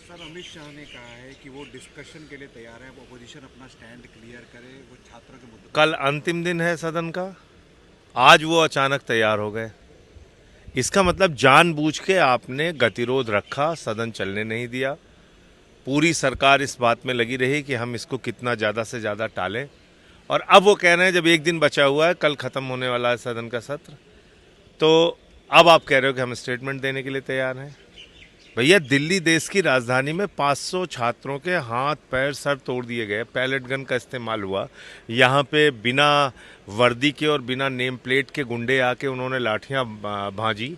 Sir, Amit Shah ने कहा है कि वो डिस्कशन के लिए तैयार है, अपोजिशन अपना स्टैंड क्लियर करे, वो छात्रों के मुद्दे। कल अंतिम दिन है सदन का, आज वो अचानक तैयार हो गए। इसका मतलब जानबूझ के आपने गतिरोध रखा, सदन चलने नहीं दिया। पूरी सरकार इस बात में लगी रही कि हम इसको कितना ज़्यादा से ज़्यादा टालें, और अब वो कह रहे हैं जब एक दिन बचा हुआ है, कल ख़त्म होने वाला है सदन का सत्र, तो अब आप कह रहे हो कि हम स्टेटमेंट देने के लिए तैयार हैं। भैया, दिल्ली देश की राजधानी में 500 छात्रों के हाथ पैर सर तोड़ दिए गए, पैलेट गन का इस्तेमाल हुआ। यहाँ पे बिना वर्दी के और बिना नेम प्लेट के गुंडे आके उन्होंने लाठियाँ भांजी।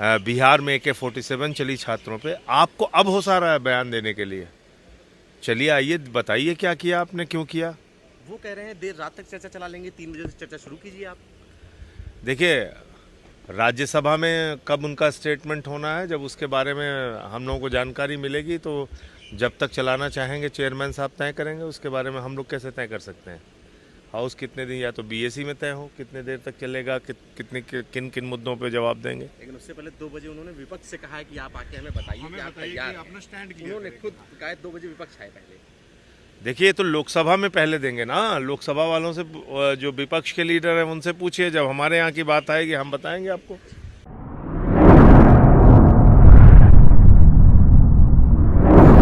बिहार में AK-47 चली छात्रों पे। आपको अब होश आ रहा है बयान देने के लिए? चलिए आइए बताइए क्या किया आपने, क्यों किया। वो कह रहे हैं देर रात तक चर्चा चला लेंगे, 3 बजे से चर्चा शुरू कीजिए आप। देखिए, राज्यसभा में कब उनका स्टेटमेंट होना है, जब उसके बारे में हम लोगों को जानकारी मिलेगी, तो जब तक चलाना चाहेंगे चेयरमैन साहब तय करेंगे। उसके बारे में हम लोग कैसे तय कर सकते हैं? हाउस कितने दिन, या तो BAC में तय हो कितने देर तक चलेगा, किन किन मुद्दों पे जवाब देंगे। लेकिन उससे पहले 2 बजे उन्होंने विपक्ष से कहा है कि आप आके हमें बताइए कि आप तैयार हैं। अपना स्टैंड क्लियर उन्होंने करें। खुद कहा 2 बजे विपक्ष आए पहले। देखिए, ये तो लोकसभा में पहले देंगे ना। लोकसभा वालों से, जो विपक्ष के लीडर हैं उनसे पूछिए, जब हमारे यहाँ की बात आएगी हम बताएंगे आपको।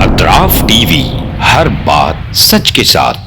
अतराफ टीवी, हर बात सच के साथ।